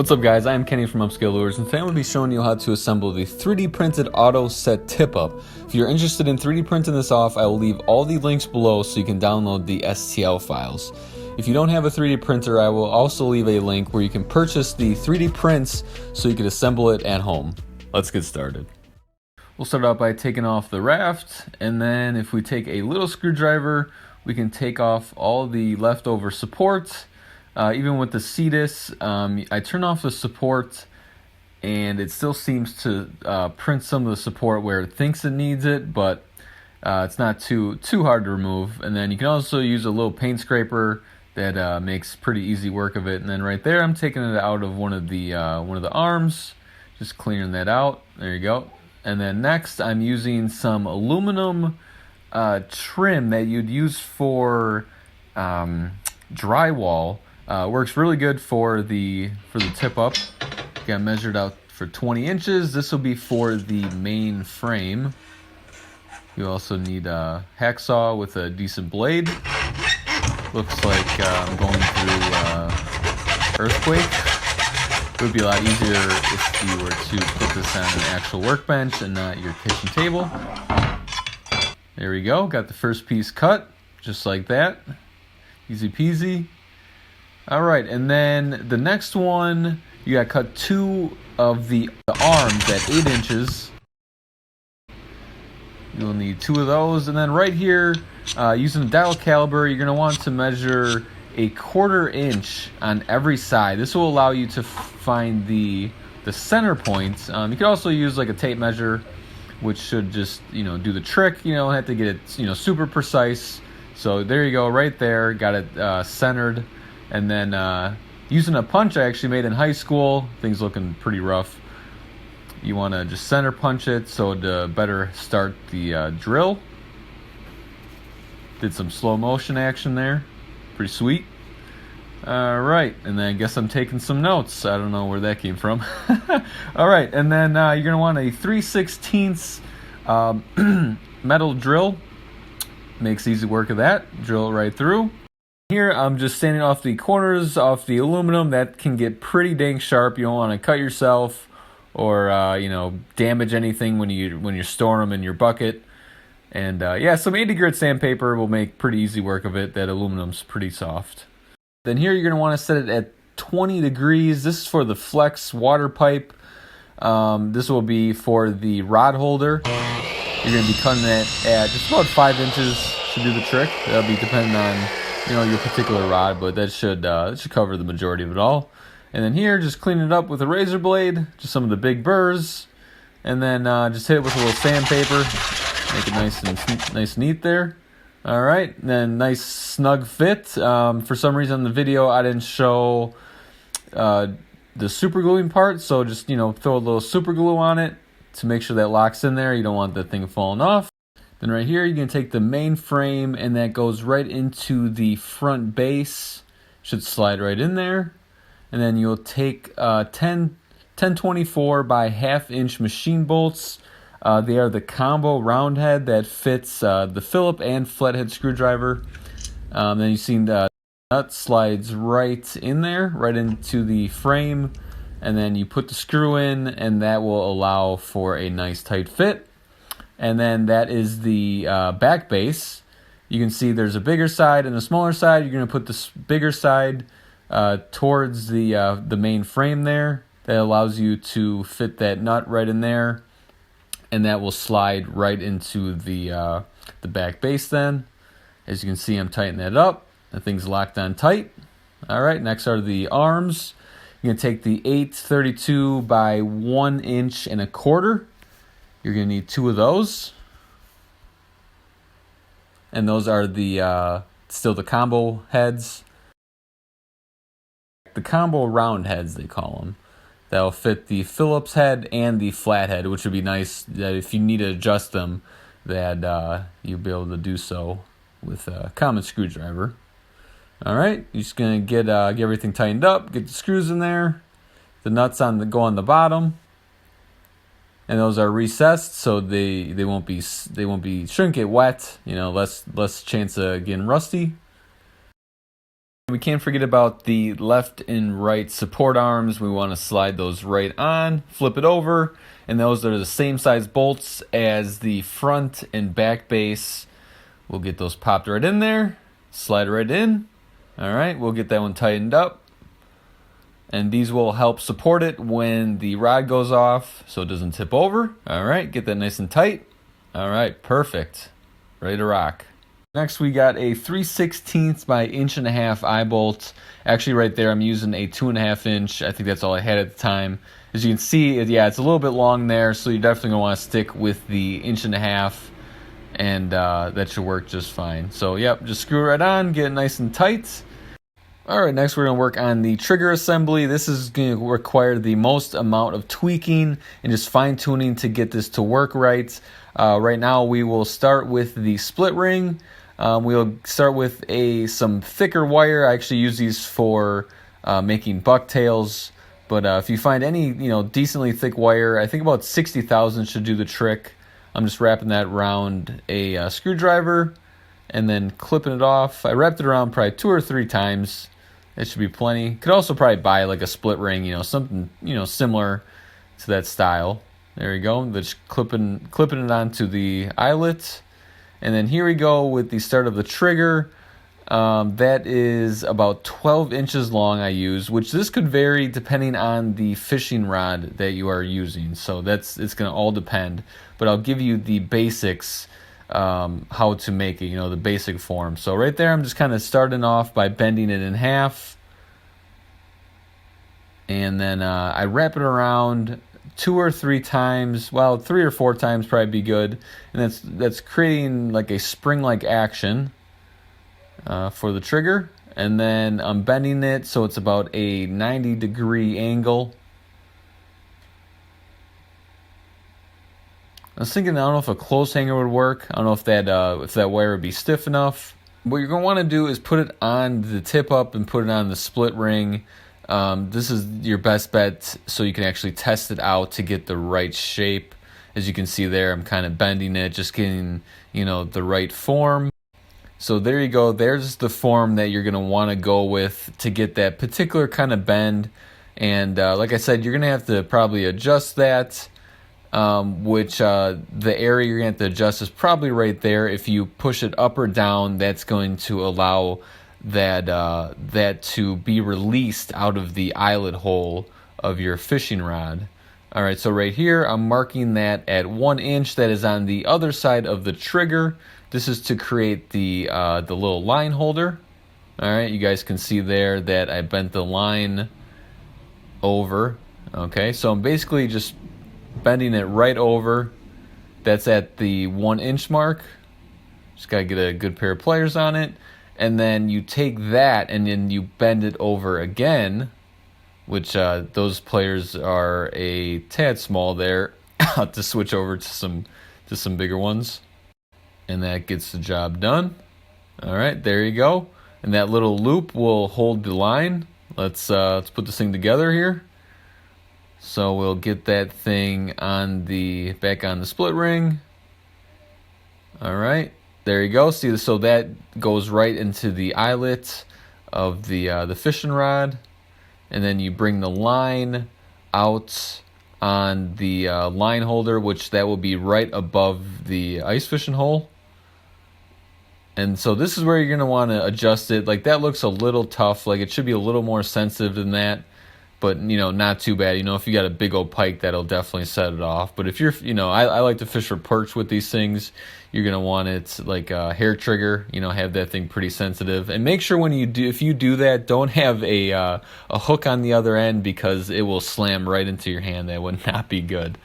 What's up guys, I am Kenny from Upscale Lures, and today I'm going to be showing you how to assemble the 3D printed auto set tip up. If you're interested in 3D printing this off, I will leave all the links below so you can download the STL files. If you don't have a 3D printer, I will also leave a link where you can purchase the 3D prints so you can assemble it at home. Let's get started. We'll start out by taking off the raft, and then if we take a little screwdriver, we can take off all the leftover support. Even with the CETUS, I turn off the support and it still seems to print some of the support where it thinks it needs it, but it's not too hard to remove. And then you can also use a little paint scraper that makes pretty easy work of it. And then right there, I'm taking it out of one of the arms, just clearing that out. There you go. And then next, I'm using some aluminum trim that you'd use for drywall. Works really good for the tip up. Got measured out for 20 inches. This will be for the main frame. You also need a hacksaw with a decent blade. Looks like I'm going through earthquake. It would be a lot easier if you were to put this on an actual workbench and not your kitchen table. There we go. Got the first piece cut, just like that. Easy peasy. All right, and then the next one, you got to cut two of the arms at 8 inches. You'll need two of those, and then right here, using a dial caliber, you're going to want to measure a 1/4 inch on every side. This will allow you to find the center points. You can also use like a tape measure, which should just do the trick. You don't have to get it super precise. So there you go, right there, got it centered. And then using a punch I actually made in high school, things looking pretty rough. You want to just center punch it so to better start the drill. Did some slow motion action there, pretty sweet. All right, and then I guess I'm taking some notes. I don't know where that came from. All right, and then you're gonna want a 3/16 metal drill. Makes easy work of that. Drill it right through. Here I'm just sanding off the corners off the aluminum. That can get pretty dang sharp. You don't want to cut yourself or damage anything when you're storing them in your bucket. And yeah, some 80 grit sandpaper will make pretty easy work of it. That aluminum's pretty soft. Then here you're going to want to set it at 20 degrees. This is for the flex water pipe. This will be for the rod holder. You're going to be cutting it at just about 5 inches. Should do the trick. That'll be depending on your particular rod, but that should cover the majority of it all. And then here, just clean it up with a razor blade, just some of the big burrs, and then just hit it with a little sandpaper, make it nice and neat there. All right, and then nice snug fit. For some reason in the video I didn't show the super gluing part, so just throw a little super glue on it to make sure that locks in there. You don't want that thing falling off. Then right here, you're going to take the main frame, and that goes right into the front base. Should slide right in there. And then you'll take 1024 by 1/2 inch machine bolts. They are the combo round head that fits the Phillips and flathead screwdriver. Then you've seen the nut slides right in there, right into the frame. And then you put the screw in, and that will allow for a nice tight fit. And then that is the back base. You can see there's a bigger side and a smaller side. You're going to put this bigger side towards the main frame there. That allows you to fit that nut right in there, and that will slide right into the back base then. As you can see, I'm tightening that up. The thing's locked on tight. All right, next are the arms. You're going to take the 832 by 1 inch and 1/4. You're going to need two of those. And those are still the combo heads. The combo round heads, they call them. That'll fit the Phillips head and the flathead, which would be nice that if you need to adjust them, that you'll be able to do so with a common screwdriver. All right, you're just going to get everything tightened up, get the screws in there. The nuts go on the bottom. And those are recessed, so they won't be shouldn't get wet. Less chance of getting rusty. We can't forget about the left and right support arms. We want to slide those right on, flip it over, and those are the same size bolts as the front and back base. We'll get those popped right in there, slide right in. All right, we'll get that one tightened up. And these will help support it when the rod goes off so it doesn't tip over. All right, get that nice and tight. All right, perfect. Ready to rock. Next, we got a 3/16 by 1.5" eye bolt. Actually, right there, I'm using a 2.5 inch. I think that's all I had at the time. As you can see, yeah, it's a little bit long there, so you're definitely gonna want to stick with the 1.5 inch, and that should work just fine. So, yep, just screw it right on, get it nice and tight. All right, next we're gonna work on the trigger assembly. This is gonna require the most amount of tweaking and just fine tuning to get this to work right. Right now, we will start with the split ring. We'll start with some thicker wire. I actually use these for making bucktails, but if you find any decently thick wire, I think about 60,000 should do the trick. I'm just wrapping that around a screwdriver and then clipping it off. I wrapped it around probably 2 or 3 times. That should be plenty. Could also probably buy like a split ring, something similar to that style. There you go. Just clipping it onto the eyelet. And then here we go with the start of the trigger. That is about 12 inches long I use, which this could vary depending on the fishing rod that you are using. So it's going to all depend. But I'll give you the basics, how to make it, the basic form. So right there, I'm just kind of starting off by bending it in half. And then I wrap it around 2 or 3 times, well, 3 or 4 times probably be good, and that's creating like a spring-like action for the trigger. And then I'm bending it so it's about a 90-degree angle. I was thinking, I don't know if a close hanger would work. I don't know if that wire would be stiff enough. What you're going to want to do is put it on the tip up and put it on the split ring. This is your best bet so you can actually test it out to get the right shape. As you can see there, I'm kind of bending it, just getting, the right form. So there you go. There's the form that you're going to want to go with to get that particular kind of bend. And like I said, you're going to have to probably adjust that, which the area you're going to have to adjust is probably right there. If you push it up or down, that's going to allow that to be released out of the eyelet hole of your fishing rod. All right, so right here I'm marking that at 1 inch. That is on the other side of the trigger. This is to create the little line holder. All right, you guys can see there that I bent the line over. Okay, so I'm basically just bending it right over. That's at the 1 inch mark. Just gotta get a good pair of pliers on it. And then you take that and then you bend it over again, which those pliers are a tad small there. I'll have to switch over to some bigger ones. And that gets the job done. All right, there you go. And that little loop will hold the line. Let's put this thing together here. So we'll get that thing back on the split ring. All right. There you go. See, so that goes right into the eyelet of the fishing rod, and then you bring the line out on the line holder, which that will be right above the ice fishing hole. And so this is where you're going to want to adjust it. Like that looks a little tough. Like it should be a little more sensitive than that. But, not too bad. If you got a big old pike, that'll definitely set it off. But if you're, I like to fish for perch with these things. You're going to want it like a hair trigger, have that thing pretty sensitive. And make sure if you do that, don't have a hook on the other end because it will slam right into your hand. That would not be good.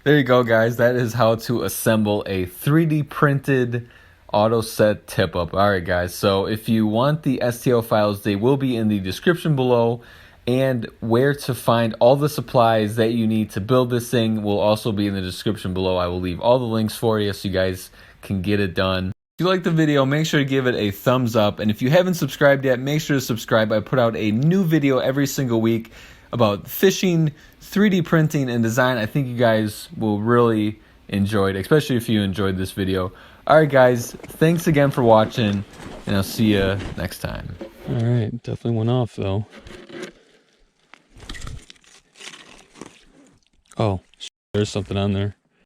There you go, guys. That is how to assemble a 3D printed auto set tip up. All right, guys. So if you want the STL files, they will be in the description below. And where to find all the supplies that you need to build this thing will also be in the description below. I will leave all the links for you so you guys can get it done. If you like the video, make sure to give it a thumbs up. And if you haven't subscribed yet, make sure to subscribe. I put out a new video every single week about fishing, 3D printing, and design. I think you guys will really enjoy it, especially if you enjoyed this video. All right, guys. Thanks again for watching, and I'll see you next time. All right, definitely went off though. Oh, there's something on there.